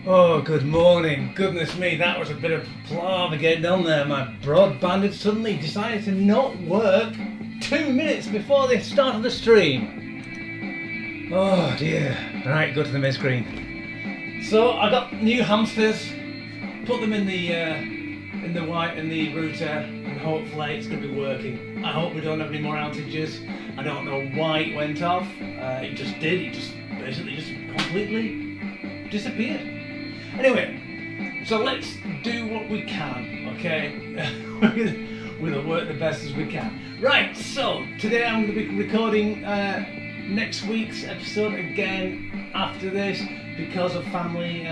Oh, good morning. Goodness me, that was a bit of palaver getting on there. My broadband had suddenly decided to not work 2 minutes before the start of the stream. Oh dear. Right, go to the main screen. So I got new hamsters, put them in the router, and hopefully it's going to be working. I hope we don't have any more outages. I don't know why it went off. It just did. It just basically just completely disappeared. Anyway, so let's do what we can, okay? We'll work the best as we can. Right, so today I'm going to be recording next week's episode again after this because of family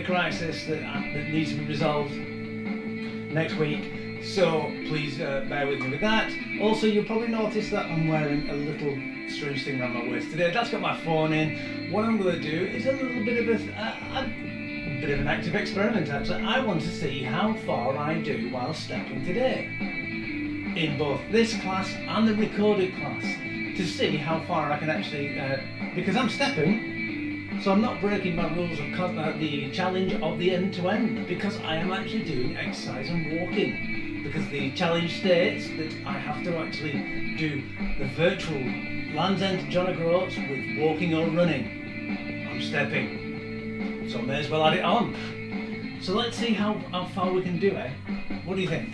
crisis that needs to be resolved next week. So please bear with me with that. Also, you'll probably notice that I'm wearing a little strange thing around my waist today. That's got my phone in. What I'm going to do is a little bit of an active experiment actually. I want to see how far I do while stepping today in both this class and the recorded class, to see how far I can actually, because I'm stepping, so I'm not breaking my rules of the challenge of the end-to-end, because I am actually doing exercise and walking, because the challenge states that I have to actually do the virtual Land's End to John O'Groats with walking or running. I'm stepping, so I may as well add it on. So let's see how far we can do, eh? What do you think?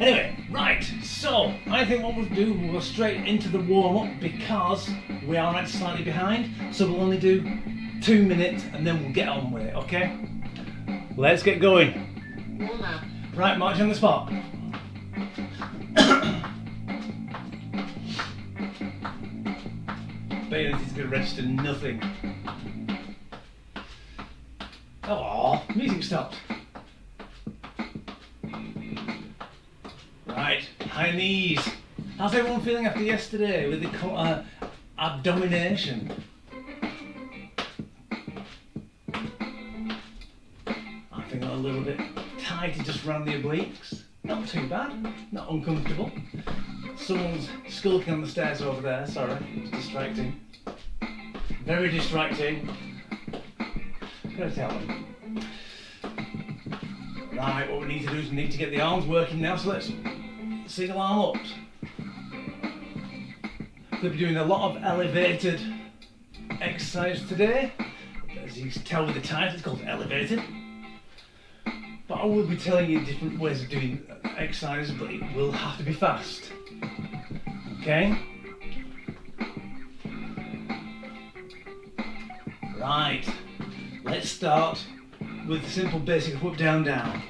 Anyway, right, so I think what we'll do, we'll go straight into the warm-up because we are actually slightly behind, so we'll only do 2 minutes and then we'll get on with it, okay? Let's get going. Warm up. Right, march on the spot. Bailey's is going to register nothing. Oh, music stopped. Right, high knees. How's everyone feeling after yesterday with the abdomination? I think I'm a little bit tighter just around the obliques. Not too bad, not uncomfortable. Someone's skulking on the stairs over there, sorry, it's distracting. Very distracting. Gotta tell them. Right, what we need to do is we need to get the arms working now, so let's single arm ups. We'll be doing a lot of elevated exercise today. As you can tell with the title, it's called elevated. But I will be telling you different ways of doing exercise, but it will have to be fast. Okay? Right, let's start with the simple basic up, down, down.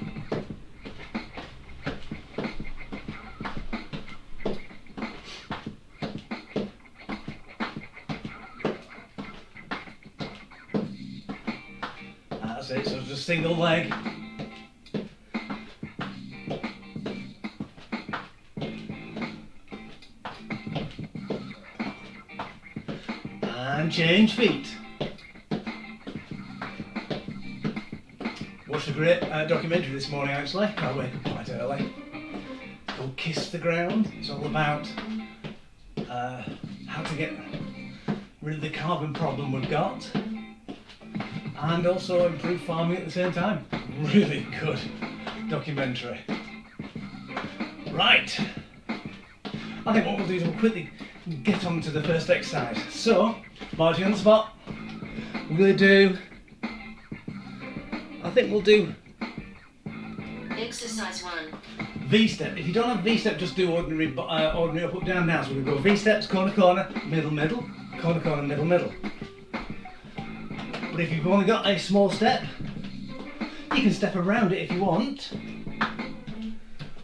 That's it, so just single leg. And change feet. Watched a great documentary this morning actually. I wake up quite early. It's called Kiss the Ground. It's all about how to get rid of the carbon problem we've got and also improve farming at the same time. Really good documentary. Right. I think what we'll do is we'll quickly get on to the first exercise. So, marching on the spot. We're going to do, I think we'll do Exercise 1. V-step. If you don't have V-step, just do ordinary up, down, down. So we're going to go V-steps, corner, corner, middle, middle, corner, corner, middle, middle. But if you've only got a small step, you can step around it if you want.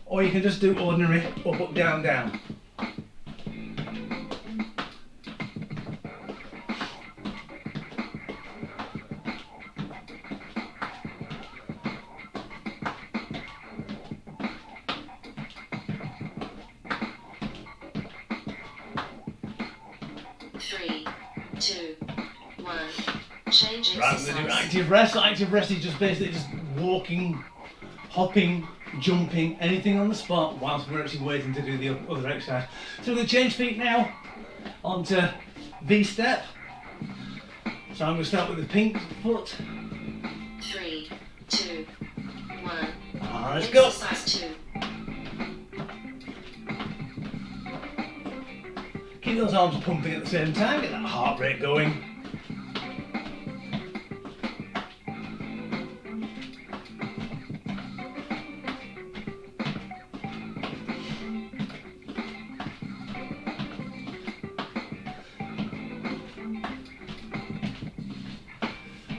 Or you can just do ordinary up, down, down. Right, we're going to do active rest. Active rest is just basically just walking, hopping, jumping, anything on the spot whilst we're actually waiting to do the other exercise. So we're going to change feet now onto V-step. So I'm going to start with the pink foot let's go. Exercise 2. Keep those arms pumping at the same time, get that heart rate going.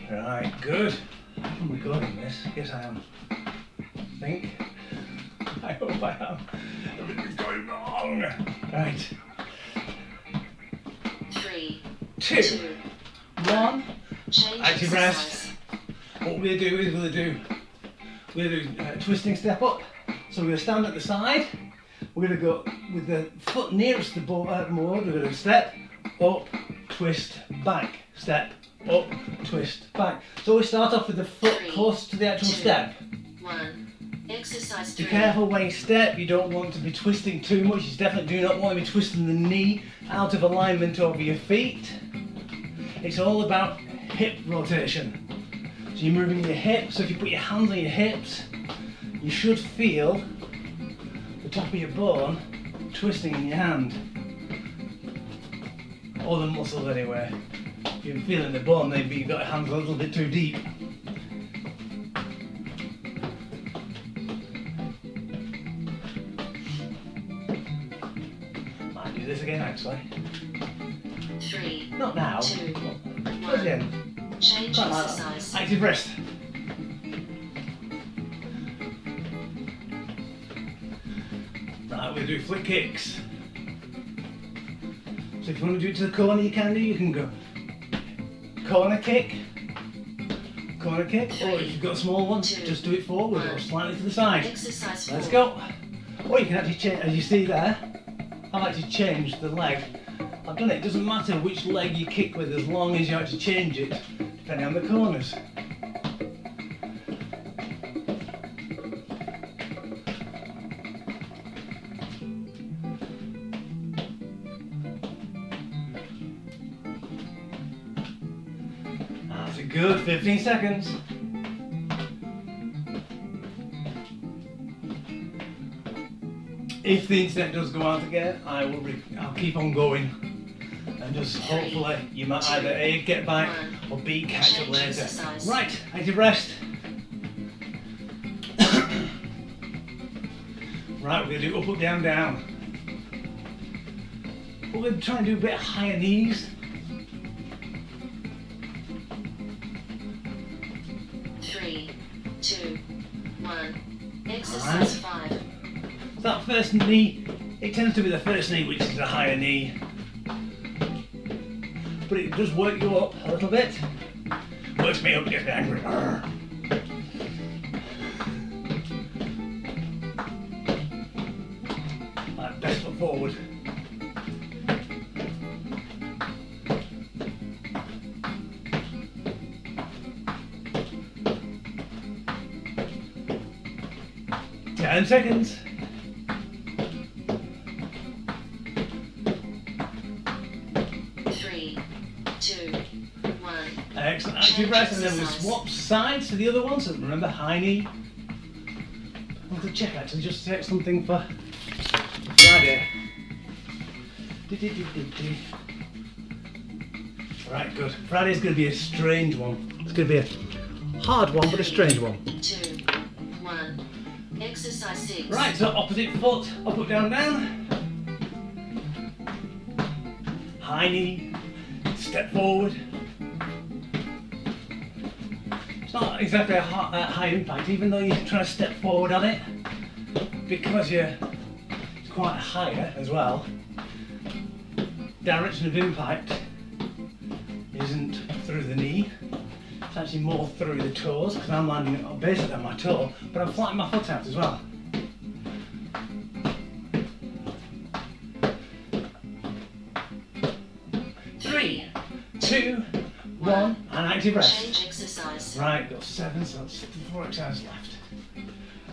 Right, good. I'm recording this. Yes, I am. I think. I hope I am. Everything's going wrong. Right. 3, 2, 1. Change Active rest. What we're going to do is we're going to do twisting step up. So we're going to stand at the side. We're going to go with the foot nearest the board. We're going to step up, twist, back, step up, twist, back. So we start off with the foot close to the actual step. 1. Exercise 3. Be careful when you step, you don't want to be twisting too much. You definitely do not want to be twisting the knee out of alignment over your feet. It's all about hip rotation. So you're moving your hips, so if you put your hands on your hips, you should feel the top of your bone twisting in your hand. Or the muscles anyway. If you're feeling the bone, maybe you've got your hands a little bit too deep. This again actually. 3. Not now. 2. Towards the end. Change Quite like exercise. that. Active rest. Right, we'll do flick kicks. So if you want to do it to the corner, you can do. You can go corner kick, or if you've got a small one, just do it forward or slightly to the side. Exercise 4. Let's go. Or you can actually change, as you see there. I've actually changed the leg. I've done it. It doesn't matter which leg you kick with as long as you actually change it, depending on the corners. That's a good 15 seconds. If the internet does go out again, I'll keep on going, and just hopefully you might either A, get back, or B, catch up later. Right, active rest. Right, we're going to do up, up, down, down. We're going to try and do a bit of higher knees. 3, 2, 1. Exercise 5. That first knee, it tends to be the first knee which is a higher knee. But it does work you up a little bit. Works me up, gets me angry. Right, best foot forward. Ten seconds. 3, 2, 1. Excellent. Active rest, and then we'll swap sides to the other one. So remember, high knee. I want to check actually, just to check something for Friday. Right, good. Friday's going to be a strange one. It's going to be a hard one, but a strange one. 2, 1. Exercise 6. Right, so opposite foot, up, up, down, down. High knee, step forward. It's not exactly a high impact, even though you're trying to step forward on it, because it's quite higher as well. Direction of impact isn't through the knee, it's actually more through the toes, because I'm landing basically on my toe, but I'm flattening my foot out as well. Three, 2, 1, and active rest. Change exercise. Right, got 7, so that's 4 exercises left.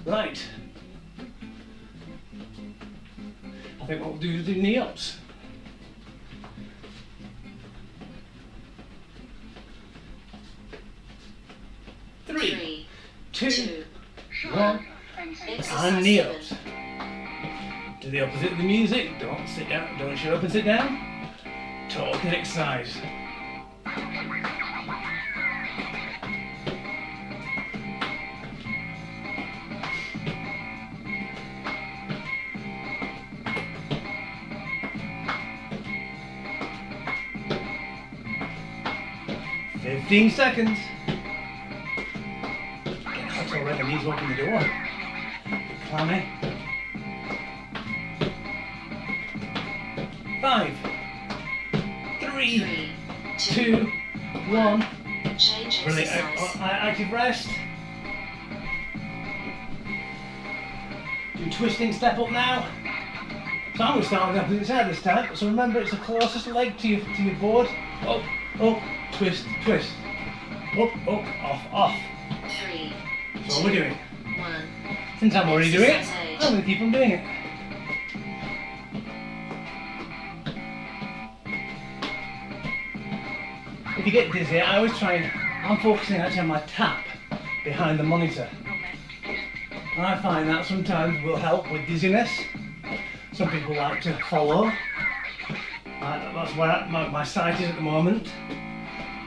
Right. I think what we'll do is do knee ups. 3, 2, 1, Exercise And knee 7. ups. Do the opposite of the music. Don't sit down. Don't shut up and sit down. Talk and exercise. "15 seconds. That's already needs to open the door. Clammy. 5, 3, 2, 1. Change Really exercise. active rest. Do twisting step up now. So I'm going to start on the opposite side this time. So remember, it's the closest leg to your board. Up, up, twist, twist. Up, up, off, off. 3, That's all we're doing. 1. Since I'm already doing it, I'm going to keep on doing it. If you get dizzy, I always try and, I'm focusing actually on my tap behind the monitor. And I find that sometimes will help with dizziness. Some people like to follow. That's where my sight is at the moment.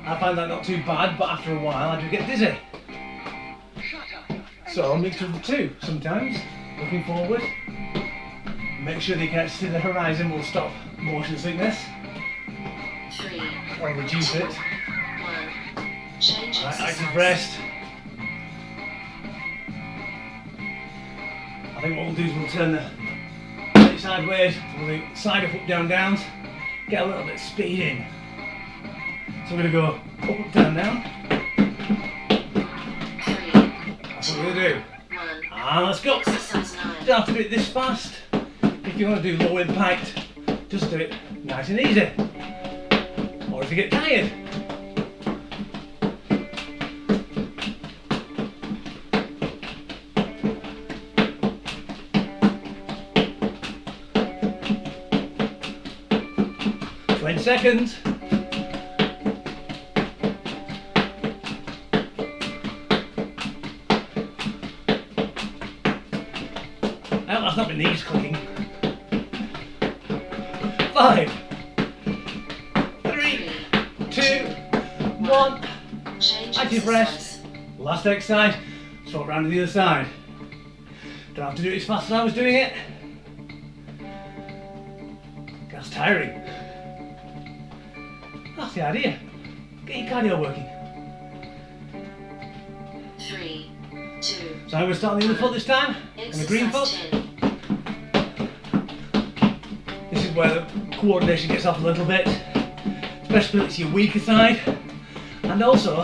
I find that not too bad, but after a while I do get dizzy. So a mixture of the two sometimes. Looking forward. Make sure that you can't see the horizon will stop motion sickness. 3, Or reduce it. 1. Change Active exercise. rest. I think what we'll do is we'll turn the sideways, we'll do side up, down, downs, get a little bit of speed in. So we're going to go up, down, down. 3, That's what we're going to do. 1. And let's go. Exercise You 9. don't have to do it this fast. If you want to do low impact, just do it nice and easy. Or if you get tired. Seconds. That's not my knees clicking. 5, 3, 2, 1. Change Active rest. Last exercise. Swap round to the other side. Don't have to do it as fast as I was doing it. That's tiring. That's the idea. Get your cardio working. 3, 2. So I'm going to start on the other foot this time. On the green foot. Exercise 10. This is where the coordination gets off a little bit. Especially if it's your weaker side. And also,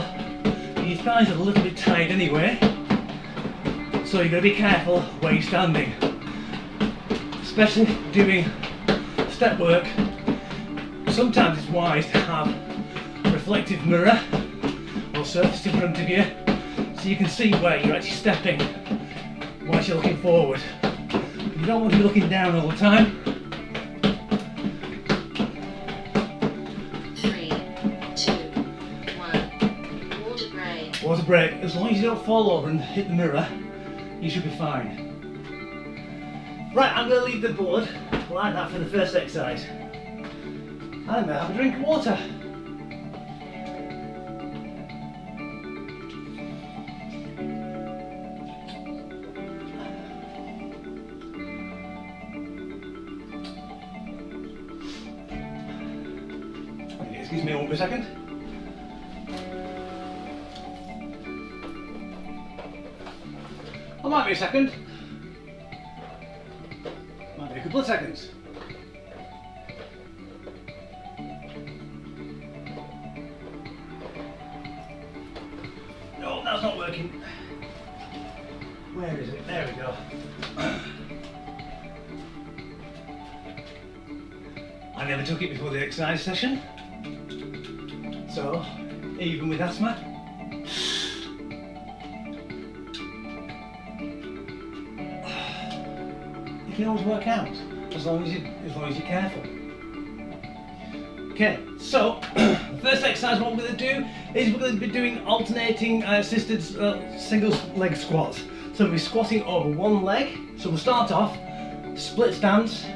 your thighs are a little bit tight anyway. So you've got to be careful where you're standing. Especially doing step work. Sometimes it's wise to have a reflective mirror or surface in front of you so you can see where you're actually stepping whilst you're looking forward. You don't want to be looking down all the time. 3, 2, 1. Water break. Water break. As long as you don't fall over and hit the mirror, you should be fine. Right, I'm going to leave the board like that for the first exercise. I'm going to have a drink of water. Excuse me one second. Might be a second. Might be a couple of seconds. No, that's not working. Where is it? There we go. I never took it before the exercise session. So, even with asthma, you can always work out as long as you're careful. Okay, so the first exercise what we're going to do is we're going to be doing alternating assisted single leg squats. So we'll be squatting over one leg. So we'll start off, split stance,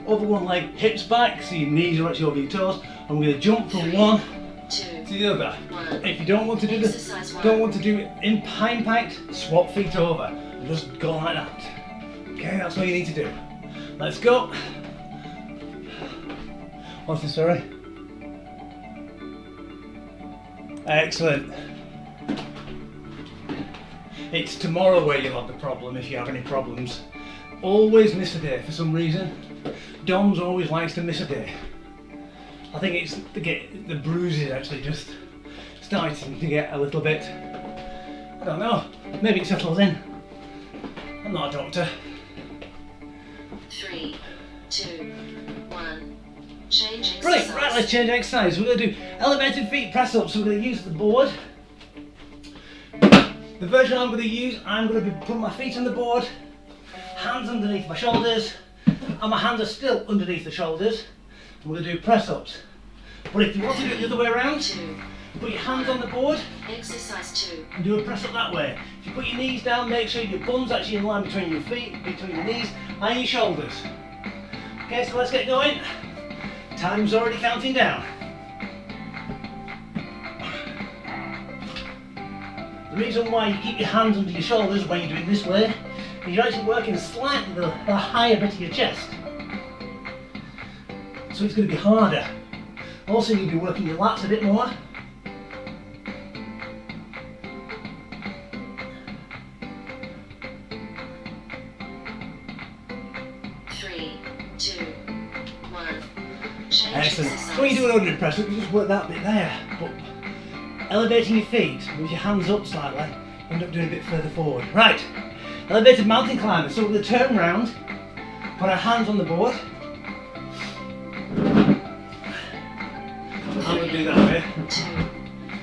over one leg, hips back, so your knees are actually over your toes. And we're going to jump from one to the other. If you don't want to do it in impact, swap feet over. And just go like that. Okay, that's all you need to do. Let's go. What's this, sorry? Excellent. It's tomorrow where you'll have the problem if you have any problems. Always miss a day for some reason. Dom's always likes to miss a day. I think it's the bruises actually just starting to get a little bit, I don't know, maybe it settles in. I'm not a doctor. 3, 2, 1. Change exercise. Brilliant, right, let's change exercise. We're going to do elevated feet press ups. So we're going to use the board. The version I'm going to use, I'm going to be putting my feet on the board, hands underneath my shoulders, and my hands are still underneath the shoulders. And we're going to do press ups. But if you want to do it the other way around, put your hands on the board, exercise 2, and do a press up that way. If you put your knees down, make sure your bum's actually in line between your feet, between your knees and your shoulders. Okay, so let's get going. Time's already counting down. The reason why you keep your hands under your shoulders when you're doing this way is you're actually working slightly the higher bit of your chest. So it's going to be harder. Also, you'll be working your lats a bit more. Excellent. So when you do an ordinary press up, you just work that bit there. But elevating your feet with your hands up slightly, you end up doing a bit further forward. Right, elevated mountain climber. So we're going to turn round, put our hands on the board. I'm going to do that way. 2,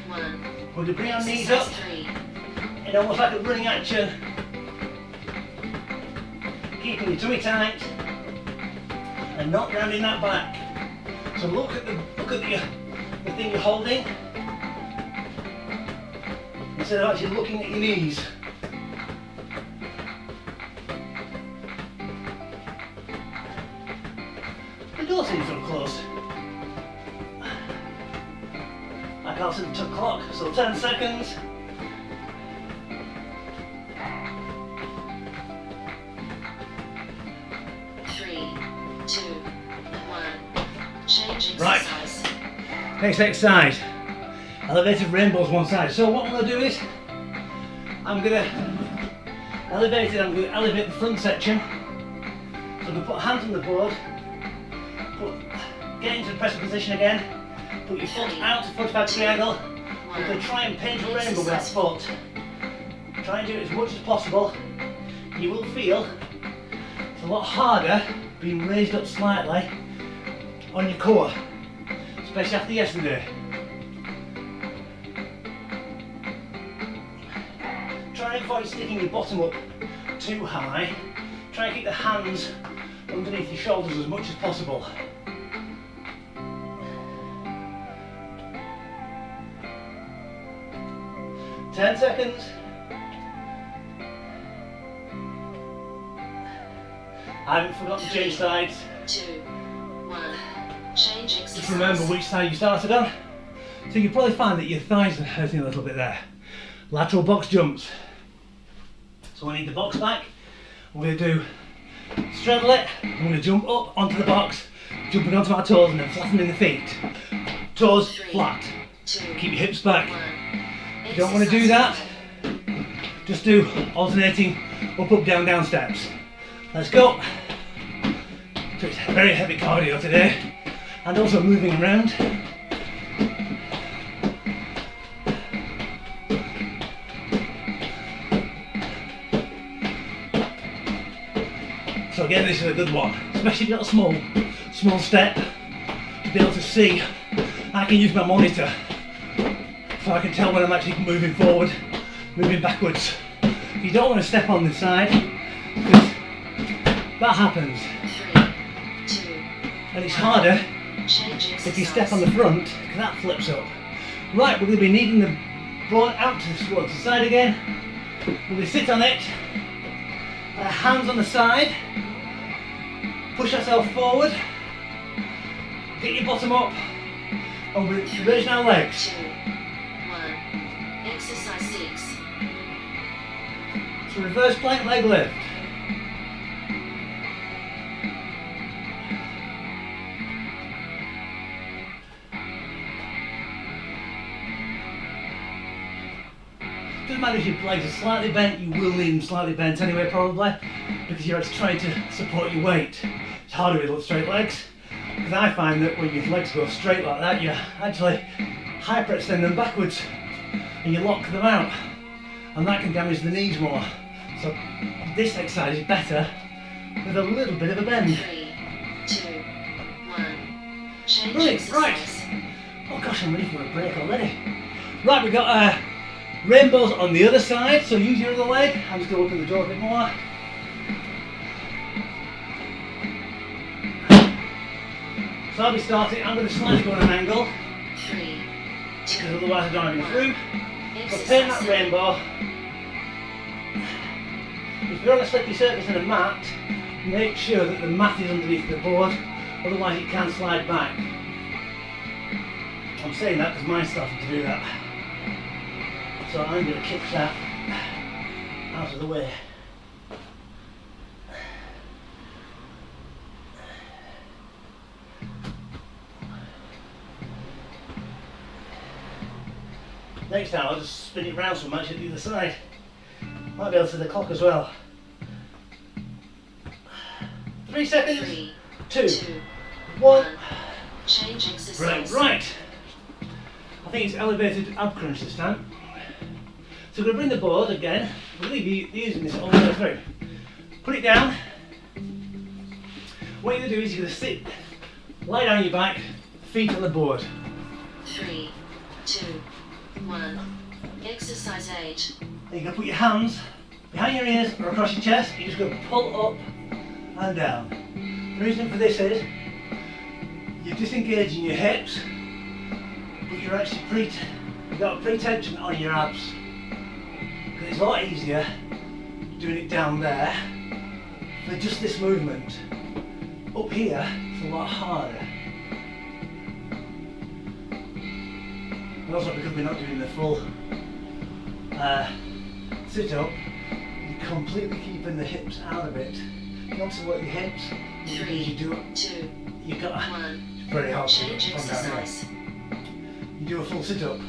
1. We're going to bring our knees up in almost like a running action. Keeping your tummy tight and not rounding that back. So look at the thing you're holding instead of actually looking at your knees. The door seems so close. I can't see the clock, so 10 seconds. Right, next exercise, elevated rainbows one side. So what I'm going to do is, I'm going to elevate the front section. So I'm going to put hands on the board, get into the press position again, put your foot out to 45 degree angle. We're going to try and paint a rainbow with that foot. Try and do it as much as possible. You will feel it's a lot harder being raised up slightly on your core, especially after yesterday. Try and avoid sticking your bottom up too high. Try and keep the hands underneath your shoulders as much as possible. Ten seconds. I haven't forgotten to change sides. 2, 1. Change exercise. Just remember which side you started on. So you probably find that your thighs are hurting a little bit there. Lateral box jumps. So I need the box back. We're going to do straddle it. I'm going to jump up onto the box, jumping onto my toes and then flattening the feet. Toes flat. Keep your hips back. If you don't want to do that, just do alternating up, up, down, down steps. Let's go. So it's very heavy cardio today, and also moving around. So again, this is a good one, especially if you've got a small step to be able to see. I can use my monitor so I can tell when I'm actually moving forward, moving backwards. You don't want to step on this side because that happens. 3, 2, and it's harder if you step on the front because that flips up. Right, we're going to be kneading the board out towards the side again. We sit on it, hands on the side, push ourselves forward, get your bottom up, and we're raising our legs. 2, 1. Exercise 6. So reverse plank leg lift. Doesn't matter if your legs are slightly bent, you will need them slightly bent anyway probably, because you're trying to support your weight. It's harder with straight legs, because I find that when your legs go straight like that, you actually hyperextend them backwards and you lock them out, and that can damage the knees more. So this exercise is better with a little bit of a bend. 3, 2, 1. Change Brilliant, exercise. right. Oh gosh, I'm ready for a break already. Right, we've got rainbows on the other side, so use your other leg. I'm just going to open the door a bit more. So I'll be starting, I'm going to slightly go on an angle, 3, 2, because otherwise I don't have enough room. So exercise paint that 7. rainbow. If you're on a slippery surface and a mat, make sure that the mat is underneath the board, otherwise it can slide back. I'm saying that because mine's starting to do that. So I'm going to kick that out of the way. Next time I'll just spin it round so much at the other side. Might be able to the clock as well. 3 seconds. 3, 2, 2, 1. 1. Change exercise. Brilliant. Right. I think it's elevated ab crunch this time. So we're going to bring the board again. We're going to be using this all the way through. Put it down. What you're going to do is you're going to sit, lie down on your back, feet on the board. 3, 2, 1. Exercise 8. And you're going to put your hands behind your ears or across your chest. You're just going to pull up and down. The reason for this is you're disengaging your hips, but you're actually you've got a pre-tension on your abs. Because it's a lot easier doing it down there for just this movement. Up here, it's a lot harder. And also because we're not doing the full sit-up, you're completely keeping the hips out of it. You want to work your hips, because 3, you do it, 2, you've got 1. it's very hard to Change from down here. exercise. You do a full sit-up.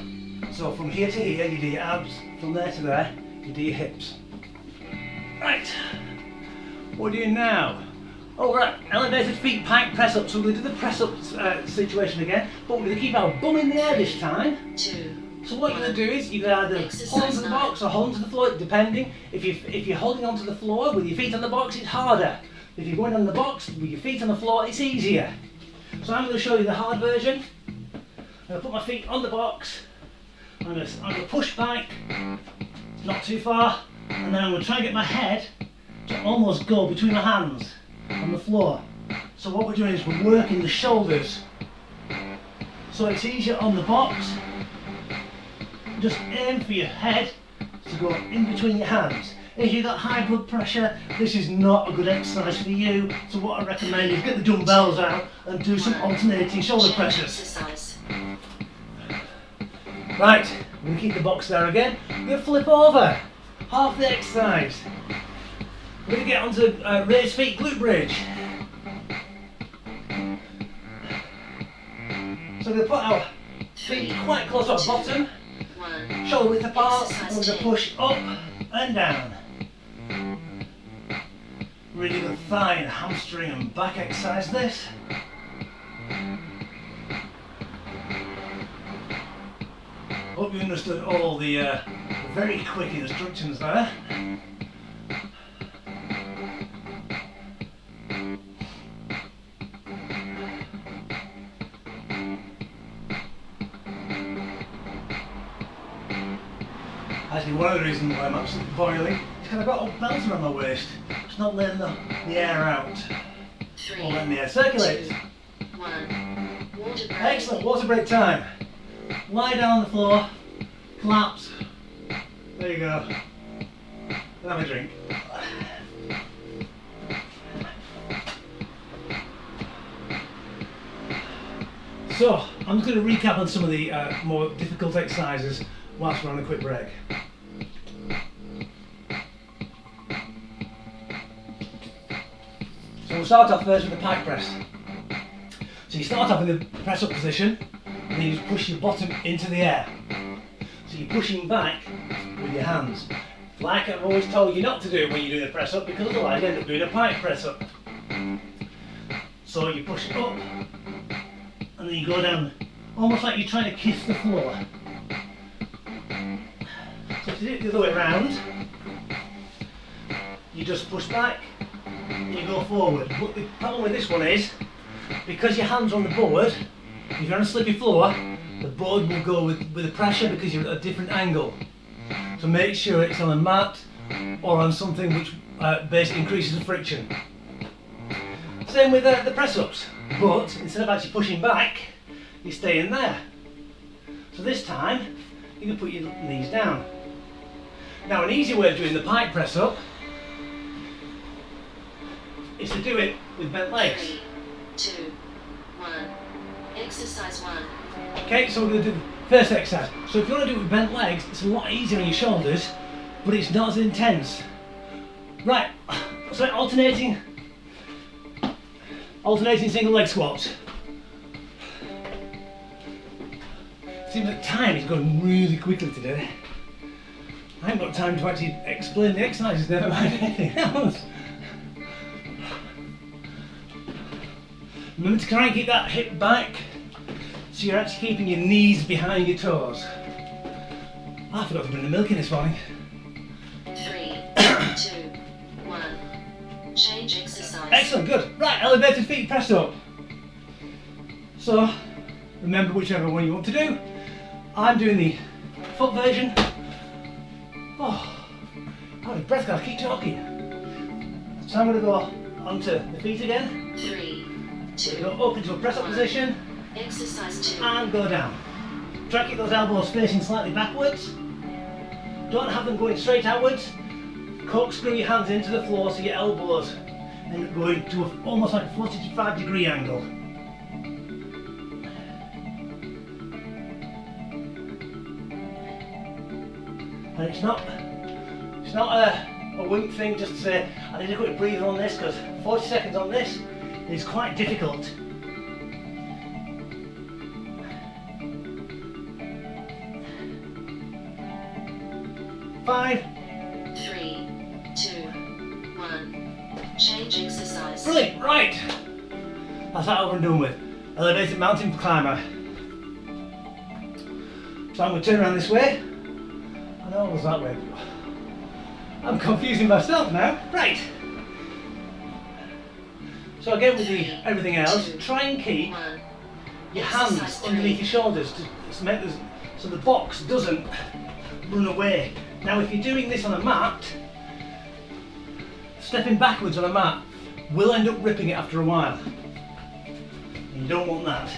So from here to here, you do your abs. From there to there, you do your hips. Right. What are we doing now? Oh right, elevated feet pike press up. So we're going to do the press up situation again, but we're going to keep our bum in the air this time. 2. So what you're going to do is you can either hold onto the box or hold onto the floor, depending. If you're holding onto the floor with your feet on the box, it's harder. If you're going on the box with your feet on the floor, it's easier. So I'm going to show you the hard version. I'm going to put my feet on the box. I'm going to push back, not too far, and then I'm going to try and get my head to almost go between my hands on the floor. So what we're doing is we're working the shoulders. So it's easier on the box. Just aim for your head to go in between your hands. If you've got high blood pressure, this is not a good exercise for you. So what I recommend is get the dumbbells out and do some alternating shoulder Change pressures. exercise. Right, we're going to keep the box there again. We're going to flip over. Half the exercise. We're going to get onto raised feet glute bridge. So we're going to put our feet quite close to our bottom. 1. Shoulder width apart. We're Exercise going to 10. push up and down. Really good thigh and hamstring and back exercise this. Hope you understood all the very quick instructions there. Actually, one of the reasons why I'm absolutely boiling is because I've got a belt around my waist. It's not letting the air out. 3, Or letting the air circulate. 2, 1. Water break. Excellent, water break time. Lie down on the floor, collapse. There you go. and have a drink. So, I'm just going to recap on some of the more difficult exercises whilst we're on a quick break. So we'll start off first with the pike press. So you start off in the press up position, and then you just push your bottom into the air. So you're pushing back with your hands. Like I've always told you not to do when you're doing a press up, because otherwise you end up doing a pike press up. So you push it up, and then you go down, almost like you're trying to kiss the floor. So if you do it the other way around, you just push back, and you go forward. But the problem with this one is, because your hands are on the board, if you're on a slippy floor, the board will go with the pressure because you're at a different angle. So make sure it's on a mat or on something which basically increases the friction. Same with the press-ups, but instead of actually pushing back, you stay in there. So this time, you can put your knees down. Now an easy way of doing the pike press-up is to do it with bent legs. 3, 2, 1. Exercise 1. Okay, so we're going to do the first exercise. So if you want to do it with bent legs, it's a lot easier on your shoulders, but it's not as intense. Right, so alternating single leg squats. Seems like time is going really quickly today. I haven't got time to actually explain the exercises, never mind anything else. Remember to try and keep that hip back, so you're actually keeping your knees behind your toes. I forgot to bring the milk in this morning. 3, 2, 1. Change exercise. Excellent, good. Right, elevated feet press up. So, remember whichever one you want to do. I'm doing the foot version. Oh, I'm out of breath, I keep talking. So I'm going to go onto the feet again. 3, 2, Go up into a press up position. Exercise 2. And go down. Try to keep those elbows facing slightly backwards. Don't have them going straight outwards. Corkscrew your hands into the floor so your elbows end up going to almost like a 45-degree angle. And it's not a wink thing just to say, I need a quick breather on this, because 40 seconds on this is quite difficult. Five. 3, 2, 1. Change exercise. Brilliant, right. That's that over and done with. Elevated mountain climber. So I'm going to turn around this way. I know it was that way. I'm confusing myself now. Right. So again with everything else, try and keep your hands underneath your shoulders to make so the box doesn't run away. Now if you're doing this on a mat, stepping backwards on a mat will end up ripping it after a while. And you don't want that.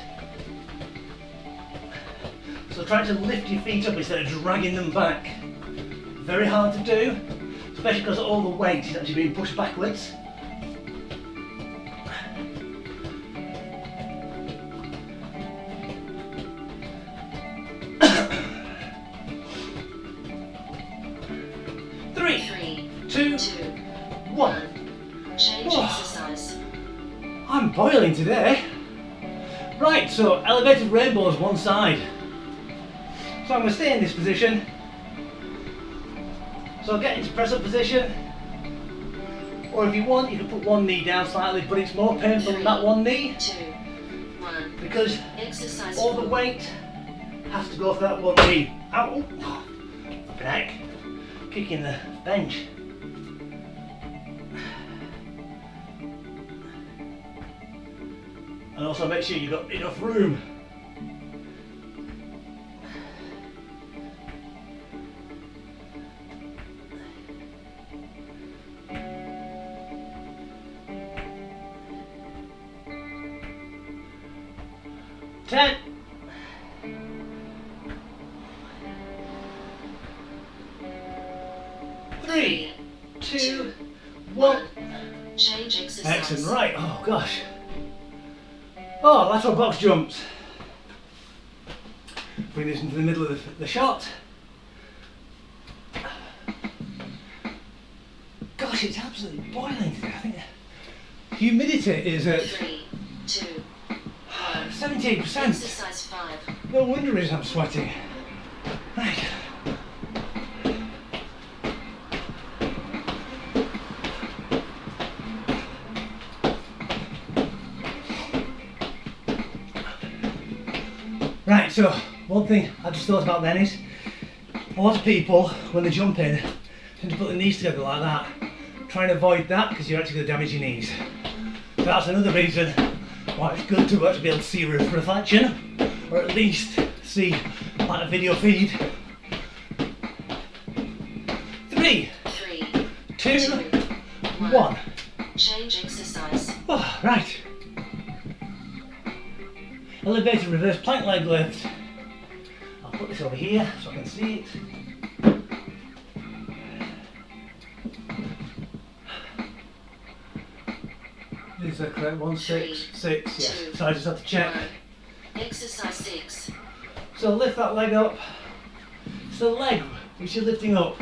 So try to lift your feet up instead of dragging them back. Very hard to do, especially because all the weight is actually being pushed backwards. Three, two, 1. Change exercise. I'm boiling today. Right, so elevated rainbows one side. So I'm going to stay in this position. So I'll get into press up position. Or if you want, you can put one knee down slightly, but it's more painful than that one knee. 2, 1. Because Exercise all the 4. weight has to go for that one knee. Ow! Fucking heck. Kicking the bench. And also make sure you've got enough room. Ten. 3, 2, 1. Change exercise. Excellent, right, oh gosh. Oh, lateral box jumps. Bring this into the middle of the shot. Gosh, it's absolutely boiling today. I think humidity is at 3, 2, 1. 78%. Exercise 5. No wonder I'm sweating. Right. Right, so one thing I just thought about then is a lot of people, when they jump in, tend to put their knees together like that. Try and avoid that because you're actually going to damage your knees. So that's another reason why it's good to actually be able to see reflection, or at least see like a video feed. 3, 2, 1. Change exercise. Oh, right. Elevated reverse plank leg lift. I'll put this over here so I can see it. Is that correct? 1, 6, 6. Yes. So I just have to check. 1. Exercise 6. So lift that leg up. It's the leg which you're lifting up,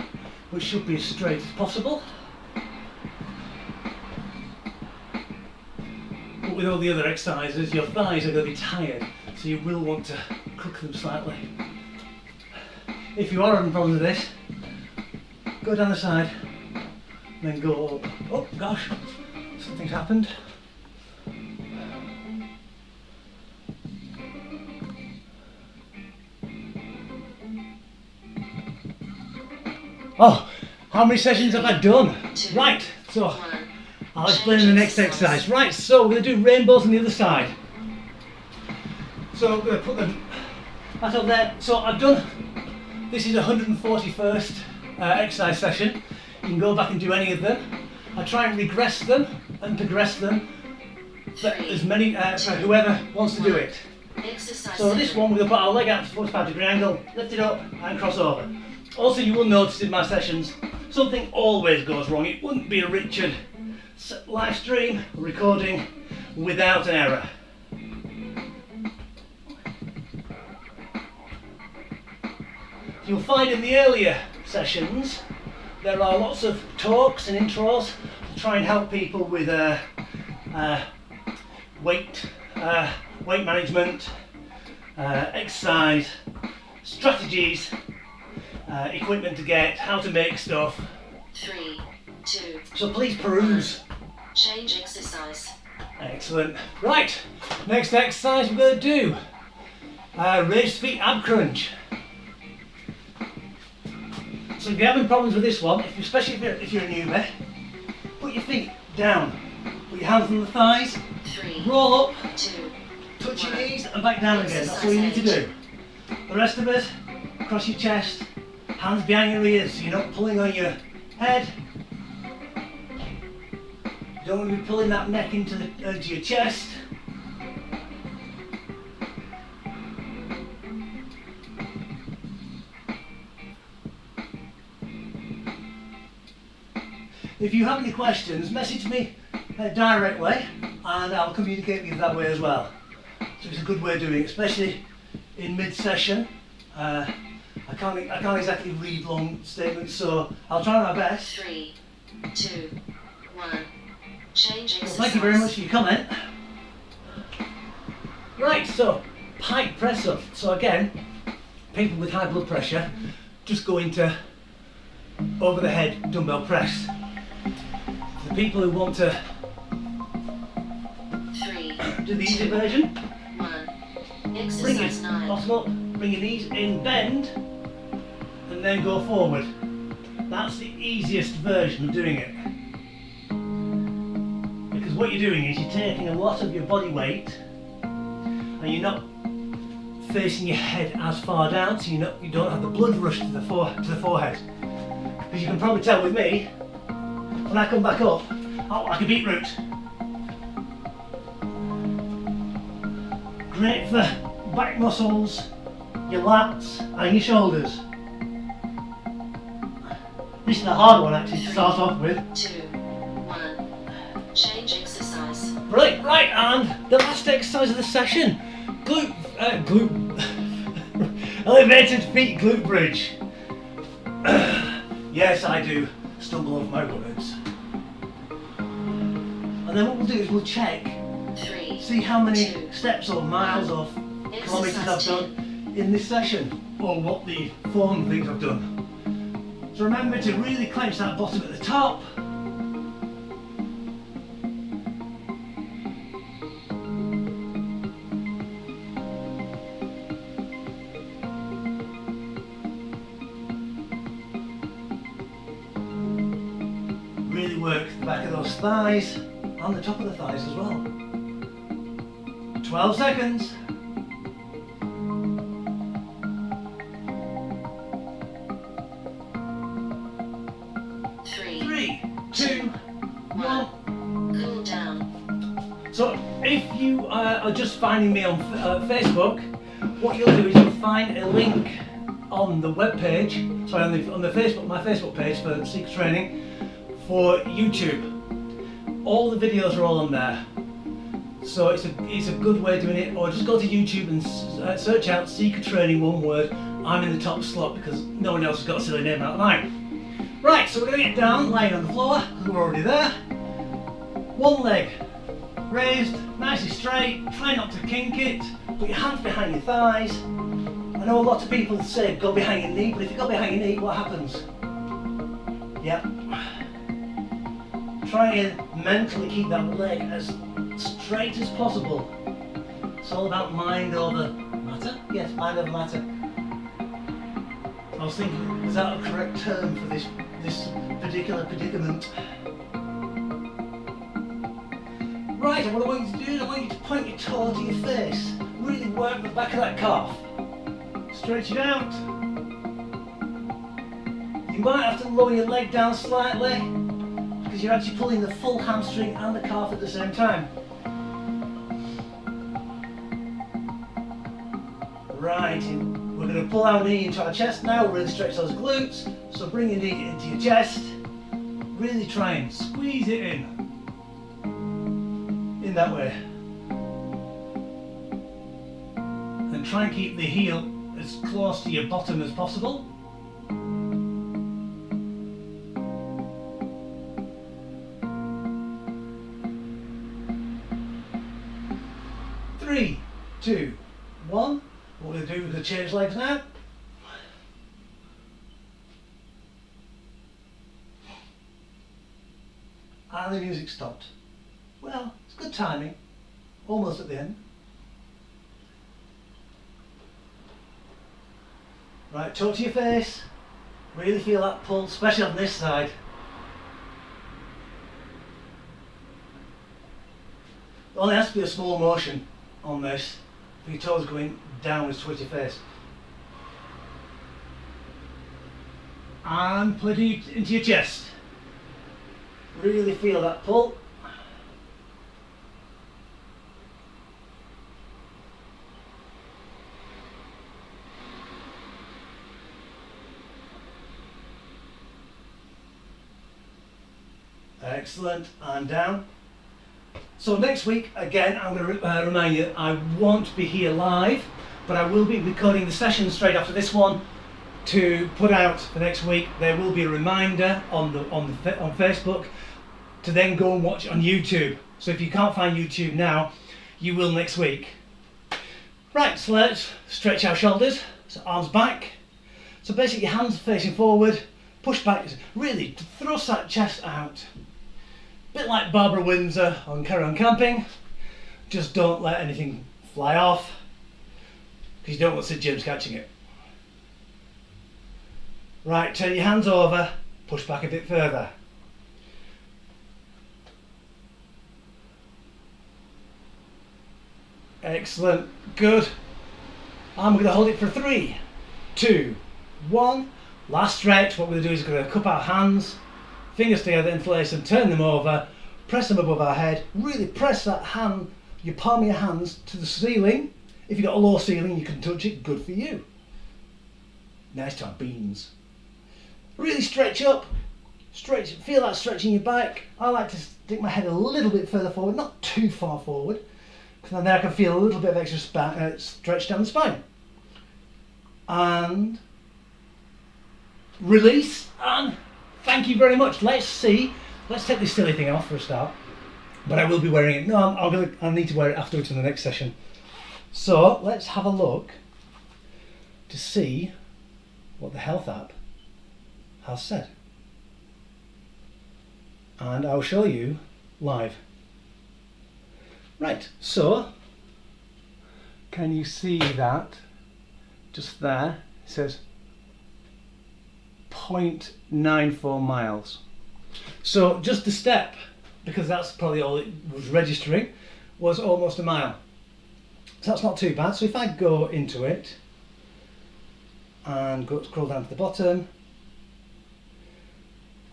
which should be as straight as possible. But with all the other exercises, your thighs are going to be tired, so you will want to crook them slightly. If you are having problems with this, go down the side, then go up. Oh gosh, something's happened. Oh, how many sessions have I done? Right, so I'll explain in the next exercise. Right, so we're going to do rainbows on the other side. So we're going to put them that up there. So I've done, this is 141st exercise session. You can go back and do any of them. I try and regress them and progress them for as many, for whoever wants to do it. So this one, we're going to put our leg out to 45-degree angle, lift it up and cross over. Also, you will notice in my sessions, something always goes wrong. It wouldn't be a Richard live stream recording without an error. You'll find in the earlier sessions there are lots of talks and intros to try and help people with weight management, exercise, strategies, equipment to get, how to make stuff. 3, 2. So please peruse. Change exercise. Excellent. Right, next exercise we're going to do raised feet ab crunch. So if you're having problems with this one, especially if you're a newbie, put your feet down, put your hands on the thighs, 3, roll up, 2, touch your knees and back down again. That's all you need to do. The rest of it, across your chest, hands behind your ears so you're not pulling on your head. You don't want to be pulling that neck into the edge of your chest. If you have any questions, message me directly and I'll communicate with you that way as well. So it's a good way of doing it, especially in mid-session. I can't exactly read long statements, so I'll try my best. 3, 2, 1. Change exercise. Well, thank you very much for your comment. Right, so pike press up. So again, people with high blood pressure just go into over the head dumbbell press. The people who want to 3, do the easy version, 1. bring Exercise it 9. bottom up, bring your knees in, bend, and then go forward. That's the easiest version of doing it. Because what you're doing is you're taking a lot of your body weight and you're not facing your head as far down, so you don't have the blood rush to the forehead. Because you can probably tell with me, when I come back up, oh, like a beetroot. Great for back muscles, your lats and your shoulders. This is the hard one actually to start off with. 2, 1. Change exercise. Brilliant, right, and the last exercise of the session. Elevated feet glute bridge. Yes, I do stumble over my words. And then what we'll do is we'll check, 3, see how many 2, steps or miles or kilometres I've done in this session, or what the form things I've done. So remember to really clench that bottom at the top. Really work the back of those thighs and the top of the thighs as well. 12 seconds. 3, 2, 1. Cool down. So if you are just finding me on Facebook, what you'll do is you'll find a link on the web page, sorry, on the Facebook, my Facebook page for Secret Training for YouTube. All the videos are all on there. So it's a good way of doing it, or just go to YouTube and search out Secret Training, one word. I'm in the top slot because no one else has got a silly name out of mine. Right, so we're going to get down, lying on the floor, because we're already there. One leg raised, nicely straight, try not to kink it, put your hands behind your thighs. I know a lot of people say go behind your knee, but if you go behind your knee, what happens? Yep. Try and mentally keep that leg as straight as possible. It's all about mind over matter? Yes, mind over matter. I was thinking, is that a correct term for this particular predicament? Right, and what I want you to do is I want you to point your toe to your face. Really work the back of that calf. Stretch it out. You might have to lower your leg down slightly because you're actually pulling the full hamstring and the calf at the same time. Right, we're going to pull our knee into our chest now, really stretch those glutes. So bring your knee into your chest, really try and squeeze it in that way. And try and keep the heel as close to your bottom as possible. Three, 2, 1. What we're going to do, we're going to change legs now. And the music stopped. Well, it's good timing. Almost at the end. Right, toe to your face. Really feel that pull, especially on this side. It only has to be a small motion on this. If your toes going downwards towards your face. And put it into your chest. Really feel that pull. Excellent, and down. So next week, again, I'm going to remind you, I won't be here live, but I will be recording the session straight after this one to put out for next week. There will be a reminder on Facebook to then go and watch on YouTube. So if you can't find YouTube now, you will next week. Right, so let's stretch our shoulders, so arms back. So basically your hands facing forward, push back, really thrust that chest out. Bit like Barbara Windsor on Carry On Camping, just don't let anything fly off because you don't want Sid James catching it. Right, turn your hands over, push back a bit further. Excellent, good. And we're going to hold it for 3, 2, 1. Last stretch. What we're going to do is we're going to cup our hands, fingers together, interlace and turn them over, press them above our head, really press that hand, your palm of your hands to the ceiling. If you've got a low ceiling you can touch it, good for you. Nice to have beans. Really stretch up, Stretch, feel that stretching your back. I like to stick my head a little bit further forward, not too far forward, because then I can feel a little bit of extra stretch down the spine. And release, and thank you very much. Let's take this silly thing off for a start, but I will be wearing it. No, I'll need to wear it afterwards in the next session. So let's have a look to see what the health app has said. And I'll show you live. Right, so can you see that just there? It says 0.94 miles. So just the step, because that's probably all it was registering, was almost a mile. So that's not too bad. So if I go into it and scroll down to the bottom,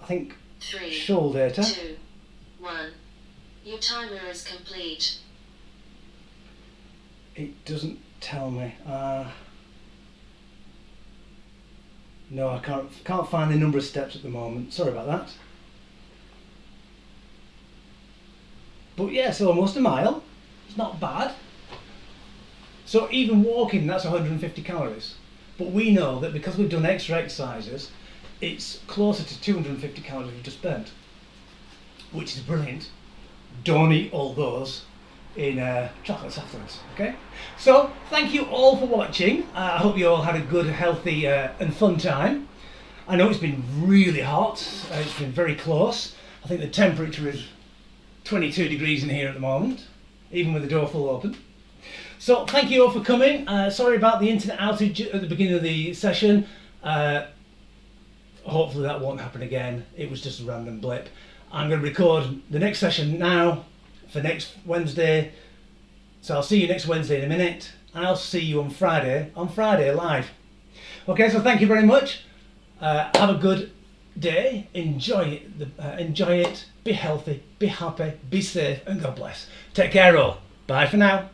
I think 3, shoulder data. 2, 1. Your timer is complete. It doesn't tell me. No, I can't find the number of steps at the moment. Sorry about that. But yeah, so almost a mile. It's not bad. So even walking, that's 150 calories. But we know that because we've done extra exercises, it's closer to 250 calories we've just burnt, which is brilliant. Don't eat all those in chocolates afterwards, okay? So thank you all for watching. I hope you all had a good, healthy and fun time. I know it's been really hot. It's been very close. I think the temperature is 22 degrees in here at the moment, even with the door full open. So thank you all for coming. Sorry about the internet outage at the beginning of the session. Hopefully that won't happen again. It was just a random blip. I'm going to record the next session now for next Wednesday. So I'll see you next Wednesday in a minute, and I'll see you on Friday live. Okay, so thank you very much. Have a good day. Enjoy it. Be healthy, be happy, be safe, and God bless. Take care all. Bye for now.